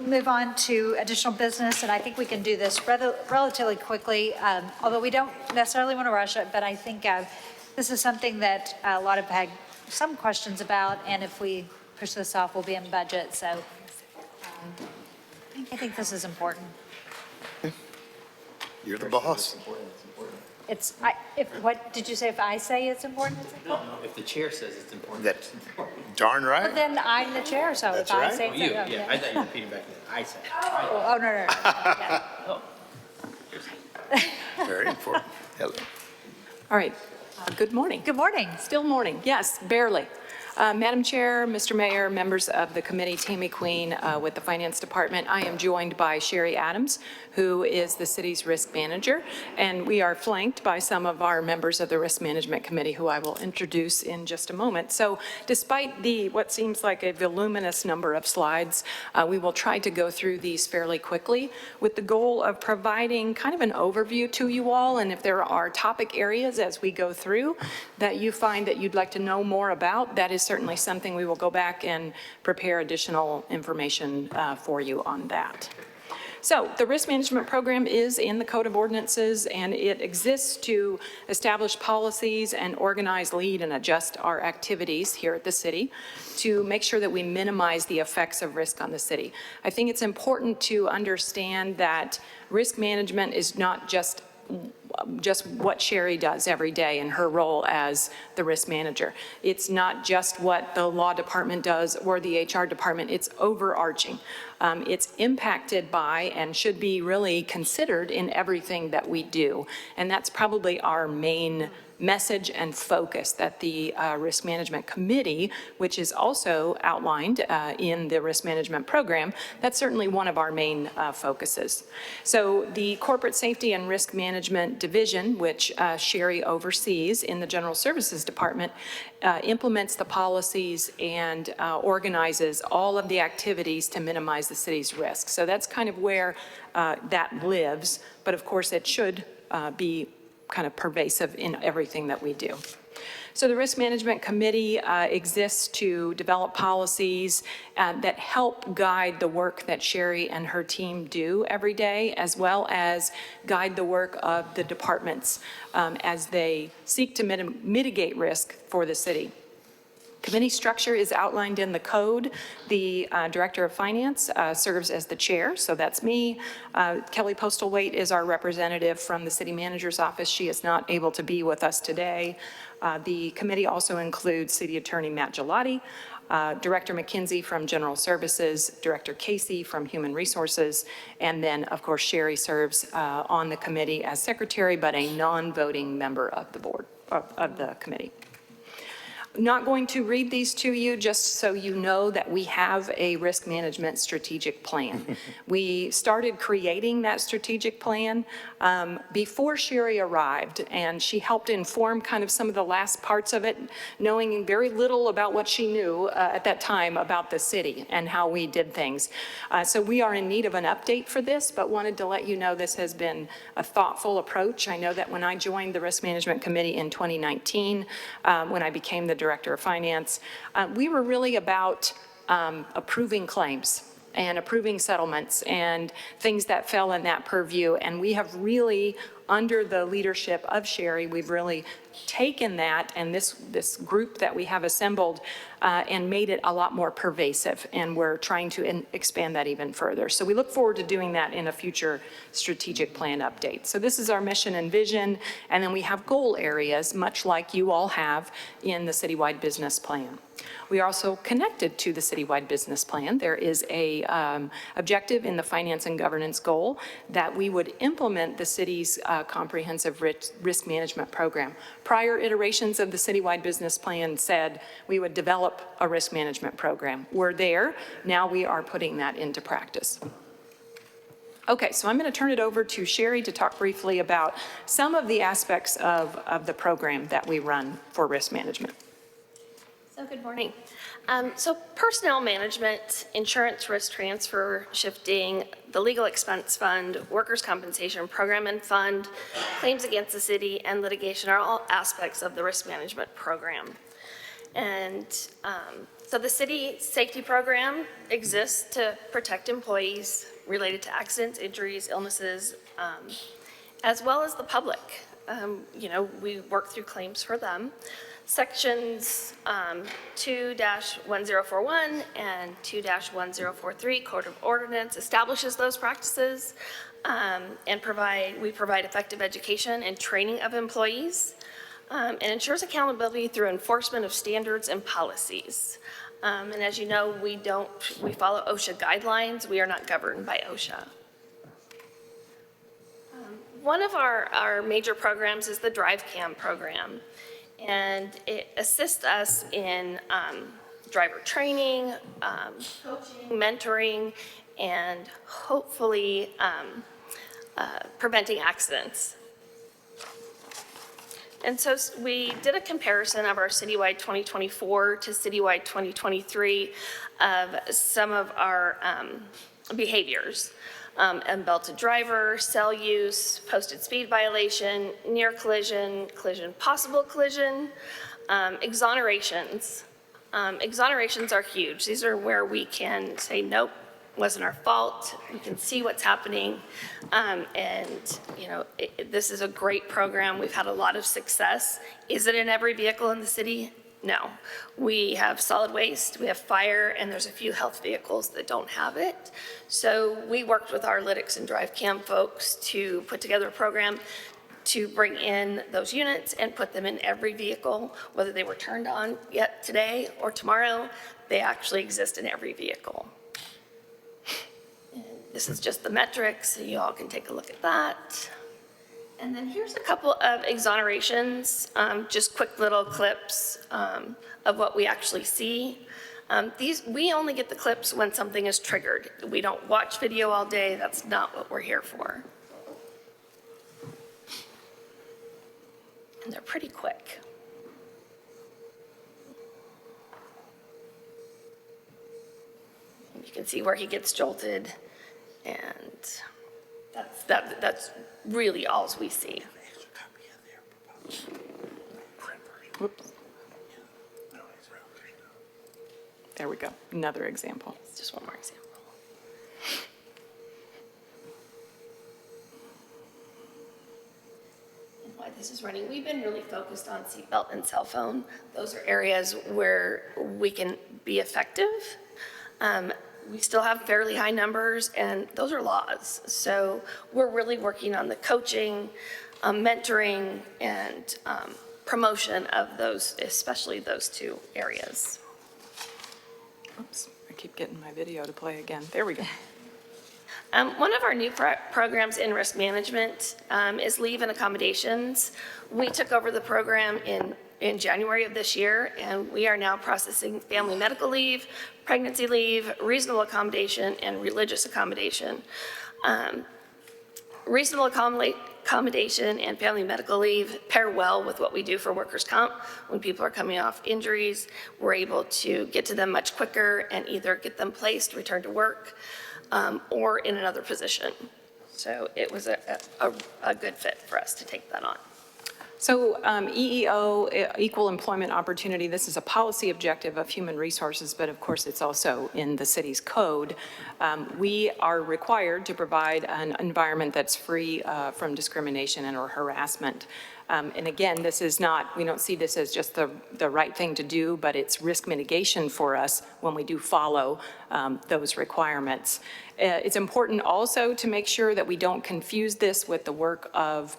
move on to additional business, and I think we can do this relatively quickly, although we don't necessarily want to rush it, but I think this is something that a lot of had some questions about, and if we push this off, we'll be in budget, so I think this is important. You're the boss. What did you say? If I say it's important, it's important? No, if the chair says it's important, That it's important. darn Well, right. then I'm the chair, so That's if I right. say Oh, it's you, important. yeah, I thought you were repeating back that I said. Oh, no. Yeah. Oh, Very important. Hello. All right. Good morning. Good morning. Still morning. Yes, barely. Madam Chair, Mr. Mayor, members of the committee, Tammy Queen with the Finance Department. I am joined by Sherry Adams, who is the city's risk manager, and we are flanked by some of our members of the Risk Management Committee, who I will introduce in just a moment. So despite what seems like a voluminous number of slides, we will try to go through these fairly quickly with the goal of providing kind of an overview to you all, and if there are topic areas as we go through that you find that you'd like to know more about, that is certainly something we will go back and prepare additional information for you on that. So the risk management program is in the Code of Ordinances, and it exists to establish policies and organize, lead, and adjust our activities here at the city to make sure that we minimize the effects of risk on the city. I think it's important to understand that risk management is not just what Sherry does every day in her role as the risk manager. It's not just what the law department does or the HR department, it's overarching. It's impacted by and should be really considered in everything that we do. And that's probably our main message and focus, that the Risk Management Committee, which is also outlined in the Risk Management Program, that's certainly one of our main focuses. So the Corporate Safety and Risk Management Division, which Sherry oversees in the General Services Department, implements the policies and organizes all of the activities to minimize the city's risk. So that's kind of where that lives, but of course it should be kind of pervasive in everything that we do. So the Risk Management Committee exists to develop policies that help guide the work that Sherry and her team do every day, as well as guide the work of the departments as they seek to mitigate risk for the city. Committee structure is outlined in the code. The Director of Finance serves as the chair, so that's me. Kelly Postlethwaite is our representative from the City Manager's Office. She is not able to be with us today. The committee also includes City Attorney Matt Gelati, Director McKenzie from General Services, Director Casey from Human Resources, and then, of course, Sherry serves on the committee as secretary, but a non-voting member of the board, of the committee. Not going to read these to you, just so you know that we have a risk management strategic plan. We started creating that strategic plan before Sherry arrived, and she helped inform kind of some of the last parts of it, knowing very little about what she knew at that time about the city and how we did things. So we are in need of an update for this, but wanted to let you know this has been a thoughtful approach. I know that when I joined the Risk Management Committee in 2019, when I became the Director of Finance, we were really about approving claims and approving settlements and things that fell in that purview. And we have really, under the leadership of Sherry, we've really taken that and this group that we have assembled and made it a lot more pervasive. And we're trying to expand that even further. So we look forward to doing that in a future strategic plan update. So this is our mission and vision. And then we have goal areas, much like you all have in the citywide business plan. We are also connected to the citywide business plan. There is a objective in the finance and governance goal that we would implement the city's comprehensive risk management program. Prior iterations of the citywide business plan said we would develop a risk management program. We're there. Now we are putting that into practice. Okay, so I'm going to turn it over to Sherry to talk briefly about some of the aspects of the program that we run for risk management. So good morning. So personnel management, insurance risk transfer, shifting, the legal expense fund, workers' compensation program and fund, claims against the city, and litigation are all aspects of the risk management program. And So the city safety program exists to protect employees related to accidents, injuries, illnesses, as well as the public. We work through claims for them. Sections 2-1041 and 2-1043 Code of Ordinance establishes those practices and we provide effective education and training of employees and ensures accountability through enforcement of standards and policies. And as you know, we follow OSHA guidelines. We are not governed by OSHA. One of our major programs is the DriveCam program, and it assists us in driver training, coaching, mentoring, and hopefully preventing accidents. And so we did a comparison of our citywide 2024 to citywide 2023 of some of our behaviors. Unbelted driver, cell use, posted speed violation, near collision, possible collision, exonerations. Exonerations are huge. These are where we can say, nope, wasn't our fault. We can see what's happening. This is a great program. We've had a lot of success. Is it in every vehicle in the city? No. We have solid waste, we have fire, and there's a few health vehicles that don't have it. So we worked with our Lytics and DriveCam folks to put together a program to bring in those units and put them in every vehicle, whether they were turned on yet today or tomorrow, they actually exist in every vehicle. And this is just the metrics, so you all can take a look at that. And then here's a couple of exonerations, just quick little clips of what we actually see. We only get the clips when something is triggered. We don't watch video all day. That's not what we're here for. And they're pretty quick. And you can see where he gets jolted, and that's really all we see. Whoops. There we go. Another example. Just one more example. And why this is running, we've been really focused on seatbelt and cell phone. Those are areas where we can be effective. We still have fairly high numbers, and those are laws. So we're really working on the coaching, mentoring, and promotion of those, especially those two areas. Oops, I keep getting my video to play again. There we go. One of our new programs in risk management is leave and accommodations. We took over the program in January of this year, and we are now processing family medical leave, pregnancy leave, reasonable accommodation, and religious accommodation. Reasonable accommodation and family medical leave pair well with what we do for workers' comp. When people are coming off injuries, we're able to get to them much quicker and either get them placed, return to work, or in another position. So it was a good fit for us to take that on. So EEO, Equal Employment Opportunity, this is a policy objective of human resources, but of course it's also in the city's code. We are required to provide an environment that's free from discrimination and or harassment. And again, this is not, we don't see this as just the right thing to do, but it's risk mitigation for us when we do follow those requirements. It's important also to make sure that we don't confuse this with the work of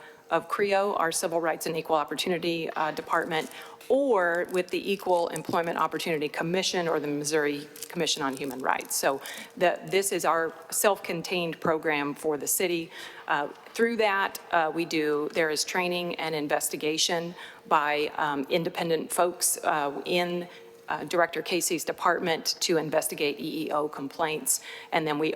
CREO, our Civil Rights and Equal Opportunity Department, or with the Equal Employment Opportunity Commission or the Missouri Commission on Human Rights. So this is our self-contained program for the city. Through that, there is training and investigation by independent folks in Director Casey's department to investigate EEO complaints, and then we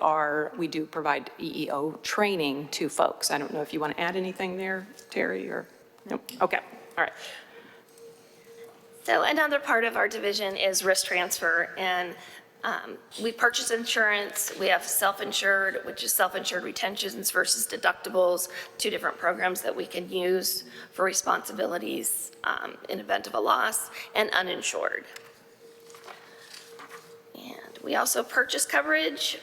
do provide EEO training to folks. I don't know if you want to add anything there, Terry, or nope. Okay, all right. So another part of our division is risk transfer, and we purchase insurance. We have self-insured, which is self-insured retentions versus deductibles, two different programs that we can use for responsibilities in event of a loss, and uninsured. We also purchase coverage.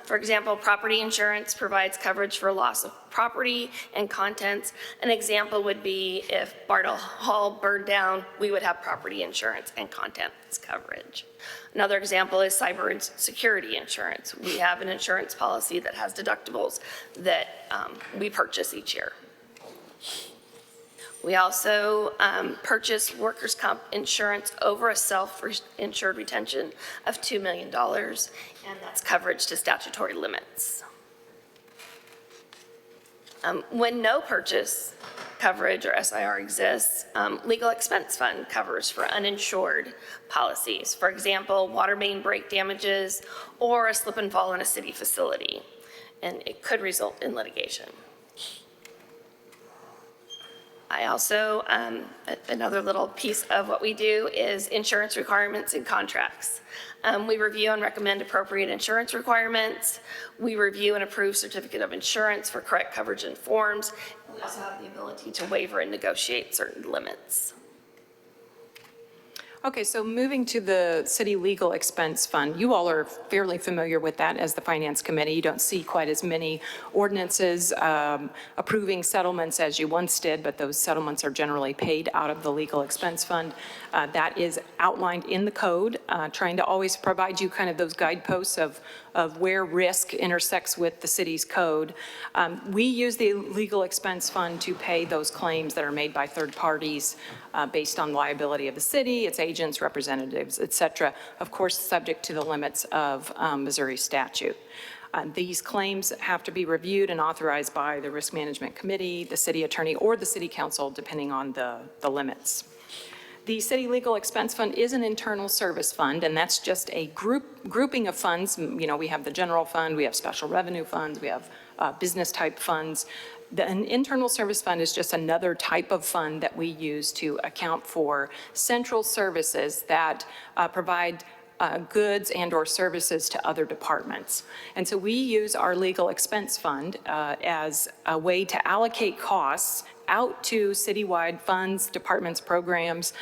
For example, property insurance provides coverage for loss of property and contents. An example would be if Bartle Hall burned down, we would have property insurance and contents coverage. Another example is cyber security insurance. We have an insurance policy that has deductibles that we purchase each year. We also purchase workers' comp insurance over a self-insured retention of $2 million, and that's coverage to statutory limits. When no purchase coverage or SIR exists, legal expense fund covers for uninsured policies. For example, water main break damages or a slip and fall in a city facility, and it could result in litigation. I also, another little piece of what we do is insurance requirements and contracts. We review and recommend appropriate insurance requirements. We review and approve certificate of insurance for correct coverage and forms. We also have the ability to waiver and negotiate certain limits. Okay, so moving to the City Legal Expense Fund, you all are fairly familiar with that as the Finance Committee. You don't see quite as many ordinances approving settlements as you once did, but those settlements are generally paid out of the Legal Expense Fund. That is outlined in the code, trying to always provide you kind of those guideposts of where risk intersects with the city's code. We use the Legal Expense Fund to pay those claims that are made by third parties based on liability of the city, its agents, representatives, et cetera, of course, subject to the limits of Missouri statute. These claims have to be reviewed and authorized by the Risk Management Committee, the city attorney, or the city council, depending on the limits. The City Legal Expense Fund is an internal service fund, and that's just a grouping of funds. You know, we have the general fund, we have special revenue funds, we have business type funds. An internal service fund is just another type of fund that we use to account for central services that provide goods and or services to other departments. And so we use our legal expense fund as a way to allocate costs out to citywide funds, departments, programs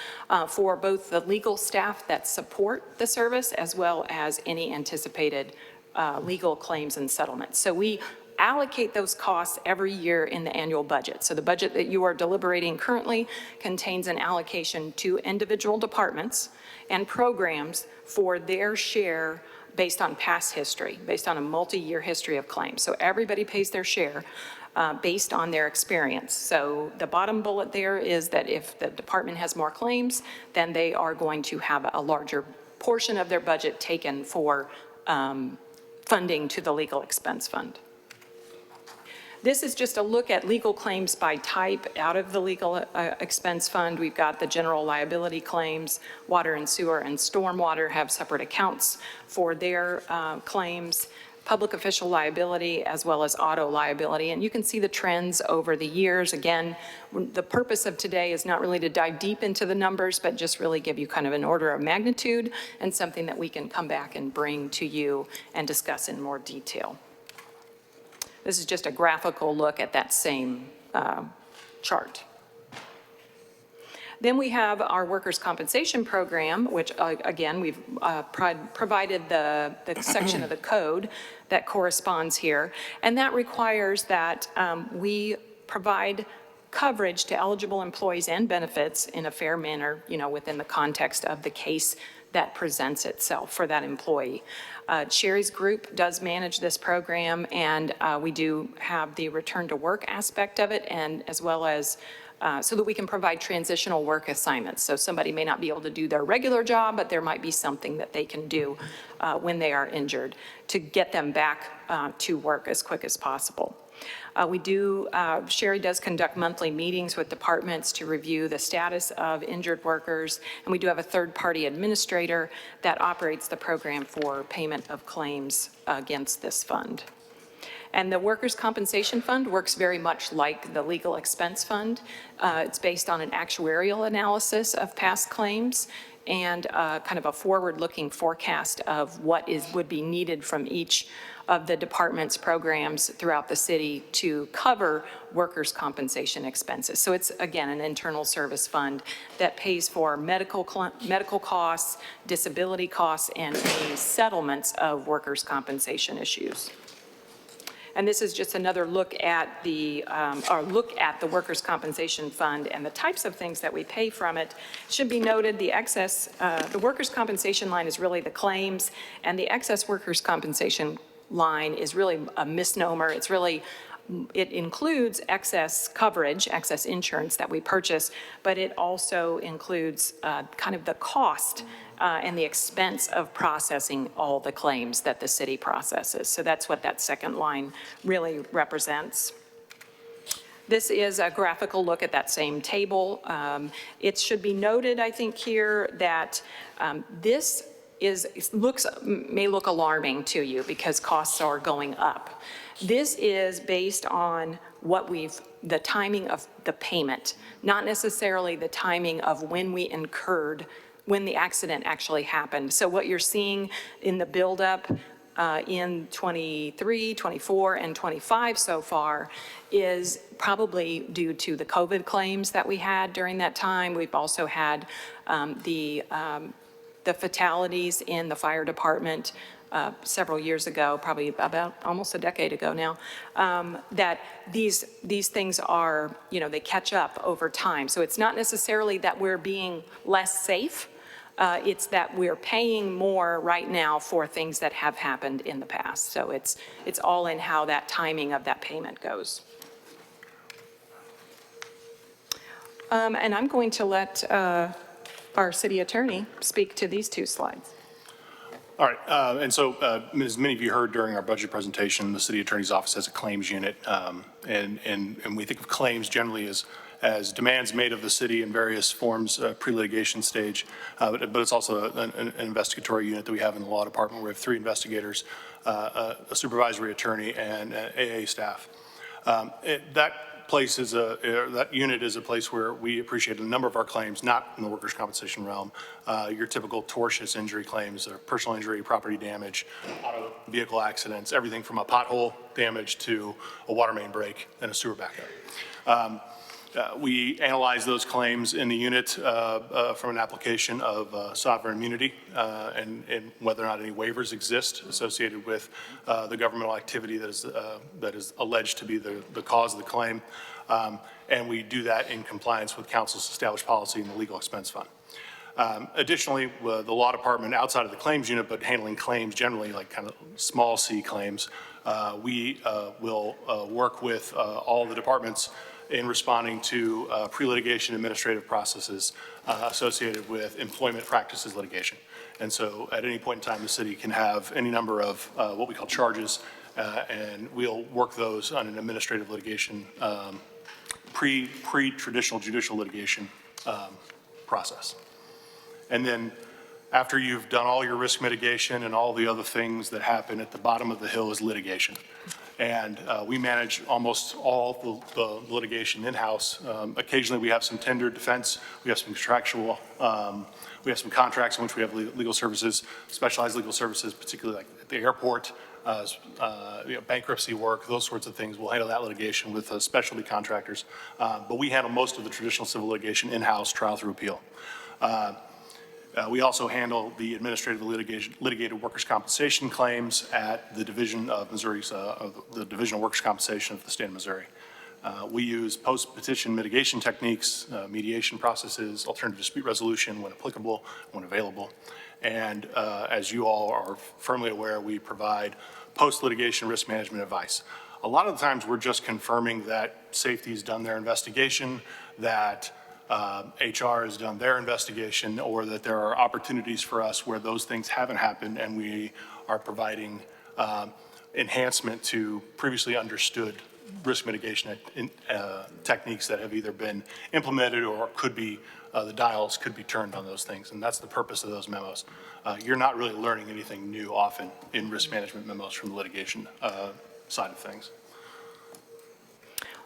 for both the legal staff that support the service as well as any anticipated legal claims and settlements. So we allocate those costs every year in the annual budget. So the budget that you are deliberating currently contains an allocation to individual departments and programs for their share based on past history, based on a multi-year history of claims. So everybody pays their share based on their experience. So the bottom bullet there is that if the department has more claims, then they are going to have a larger portion of their budget taken for funding to the legal expense fund. This is just a look at legal claims by type out of the legal expense fund. We've got the general liability claims, water and sewer and stormwater have separate accounts for their claims, public official liability as well as auto liability. And you can see the trends over the years. Again, the purpose of today is not really to dive deep into the numbers, but just really give you kind of an order of magnitude and something that we can come back and bring to you and discuss in more detail. This is just a graphical look at that same chart. Then we have our workers' compensation program, which again, we've provided the section of the code that corresponds here. And that requires that we provide coverage to eligible employees and benefits in a fair manner, you know, within the context of the case that presents itself for that employee. Sherry's group does manage this program, and we do have the return to work aspect of it, and as well as so that we can provide transitional work assignments. So somebody may not be able to do their regular job, but there might be something that they can do when they are injured to get them back to work as quick as possible. Sherry does conduct monthly meetings with departments to review the status of injured workers, and we do have a third-party administrator that operates the program for payment of claims against this fund. And the Workers' Compensation Fund works very much like the Legal Expense Fund. It's based on an actuarial analysis of past claims. and kind of a forward-looking forecast of what would be needed from each of the department's programs throughout the city to cover workers' compensation expenses. So it's, again, an internal service fund that pays for medical costs, disability costs, and any settlements of workers' compensation issues. And this is just another look at the Workers' Compensation Fund and the types of things that we pay from it. It should be noted the workers' compensation line is really the claims, and the excess workers' compensation line is really a misnomer. It includes excess coverage, excess insurance that we purchase, but it also includes kind of the cost and the expense of processing all the claims that the city processes. So that's what that second line really represents. This is a graphical look at that same table. It should be noted, I think, here that this may look alarming to you because costs are going up. This is based on the timing of the payment, not necessarily the timing of when the accident actually happened. So what you're seeing in the buildup in 23, 24, and 25 so far is probably due to the COVID claims that we had during that time. We've also had the fatalities in the fire department several years ago, probably about almost a decade ago now, that these things are, they catch up over time. So it's not necessarily that we're being less safe, it's that we're paying more right now for things that have happened in the past. So it's all in how that timing of that payment goes. And I'm going to let our city attorney speak to these two slides. All right, and so as many of you heard during our budget presentation, the city attorney's office has a claims unit, and we think of claims generally as demands made of the city in various forms, pre-litigation stage, but it's also an investigatory unit that we have in the law department. We have 3 investigators, a supervisory attorney, and AA staff. That unit is a place where we appreciate a number of our claims, not in the workers' compensation realm, your typical tortious injury claims, or personal injury, property damage, auto vehicle accidents, everything from a pothole damage to a water main break and a sewer backup. We analyze those claims in the unit from an application of sovereign immunity and whether or not any waivers exist associated with the governmental activity that is alleged to be the cause of the claim. And we do that in compliance with council's established policy in the legal expense fund. Additionally, the law department outside of the claims unit, but handling claims generally like kind of small c claims, we will work with all the departments in responding to pre-litigation administrative processes associated with employment practices litigation. And so at any point in time, the city can have any number of what we call charges, and we'll work those on an administrative litigation, pre-traditional judicial litigation process. And then after you've done all your risk mitigation and all the other things that happen, at the bottom of the hill is litigation. And we manage almost all the litigation in-house. Occasionally we have some tendered defense, we have some contractual, we have some contracts in which we have legal services, specialized legal services, particularly like at the airport, bankruptcy work, those sorts of things. We'll handle that litigation with specialty contractors. But we handle most of the traditional civil litigation in-house, trial through appeal. We also handle the administrative litigated workers' compensation claims at the Division of Missouri's, the Division of Workers' Compensation of the state of Missouri. We use post-petition mitigation techniques, mediation processes, alternative dispute resolution when applicable, when available. And as you all are firmly aware, we provide post-litigation risk management advice. A lot of the times we're just confirming that safety's done their investigation, that HR has done their investigation, or that there are opportunities for us where those things haven't happened and we are providing enhancement to previously understood risk mitigation techniques that have either been implemented or could be, the dials could be turned on those things. And that's the purpose of those memos. You're not really learning anything new often in risk management memos from the litigation side of things.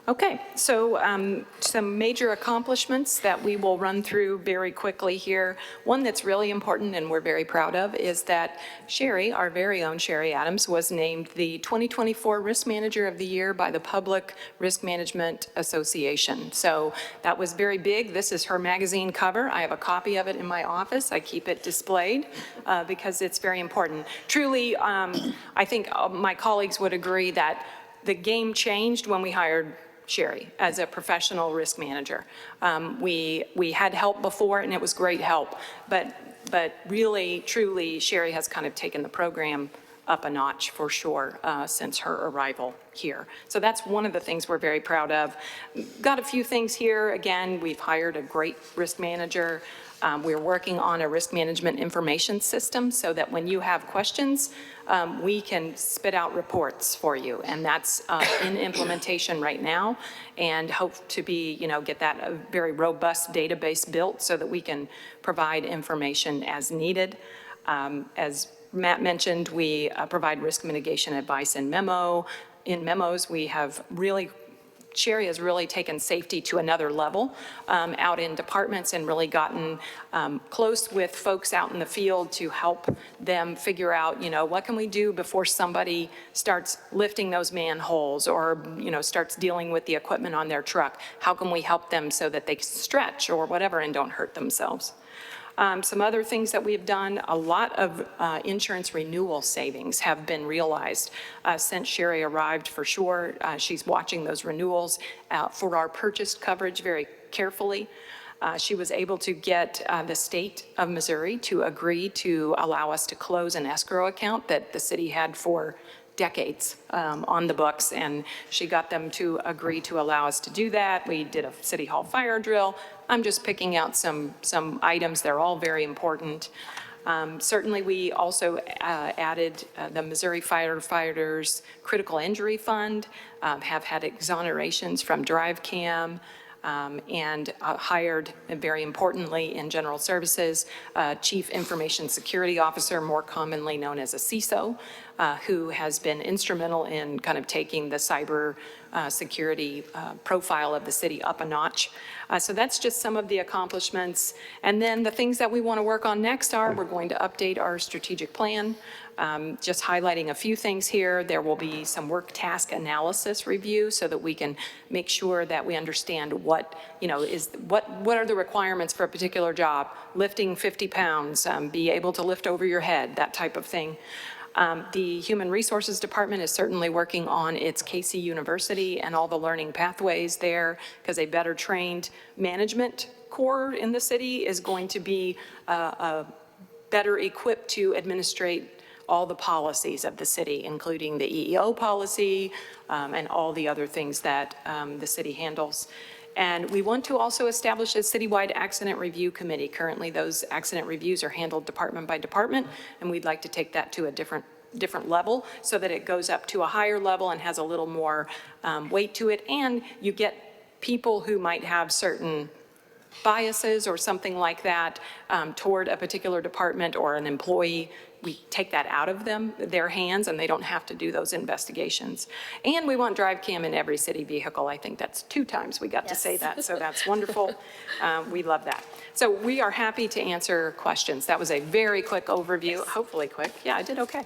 Okay, so some major accomplishments that we will run through very quickly here. One that's really important and we're very proud of is that Sherry, our very own Sherry Adams, was named the 2024 Risk Manager of the Year by the Public Risk Management Association. So that was very big. This is her magazine cover. I have a copy of it in my office. I keep it displayed because it's very important. Truly, I think my colleagues would agree that the game changed when we hired Sherry as a professional risk manager. We had help before and it was great help, but really, truly, Sherry has kind of taken the program up a notch for sure since her arrival here. So that's one of the things we're very proud of. Got a few things here. Again, we've hired a great risk manager. We're working on a risk management information system so that when you have questions, we can spit out reports for you. And that's in implementation right now and hope to be, get that a very robust database built so that we can provide information as needed. As Matt mentioned, we provide risk mitigation advice in memos. We have Sherry has really taken safety to another level out in departments and really gotten close with folks out in the field to help them figure out, what can we do before somebody starts lifting those manholes or, starts dealing with the equipment on their truck? How can we help them so that they stretch or whatever and don't hurt themselves? Some other things that we've done, a lot of insurance renewal savings have been realized since Sherry arrived for sure. She's watching those renewals for our purchased coverage very carefully. She was able to get the state of Missouri to agree to allow us to close an escrow account that the city had for decades on the books, and she got them to agree to allow us to do that. We did a City Hall fire drill. I'm just picking out some items. They're all very important. Certainly, we also added the Missouri Firefighters Critical Injury Fund, have had exonerations from DriveCam, and hired, very importantly, in general services, Chief Information Security Officer, more commonly known as a CISO, who has been instrumental in kind of taking the cyber security profile of the city up a notch. So that's just some of the accomplishments. And then the things that we want to work on next are we're going to update our strategic plan. Just highlighting a few things here. There will be some work task analysis review so that we can make sure that we understand what are the requirements for a particular job, lifting 50 pounds, be able to lift over your head, that type of thing. The Human Resources Department is certainly working on its Casey University and all the learning pathways there because a better trained management corps in the city is going to be better equipped to administrate all the policies of the city, including the EEO policy and all the other things that the city handles. And we want to also establish a citywide accident review committee. Currently, those accident reviews are handled department by department, and we'd like to take that to a different level so that it goes up to a higher level and has a little more weight to it. And you get people who might have certain biases or something like that toward a particular department or an employee. We take that out of their hands, and they don't have to do those investigations. And we want DriveCam in every city vehicle. I think that's 2 times we got to say that, so that's wonderful. We love that. So we are happy to answer questions. That was a very quick overview, hopefully quick. Yeah, I did okay.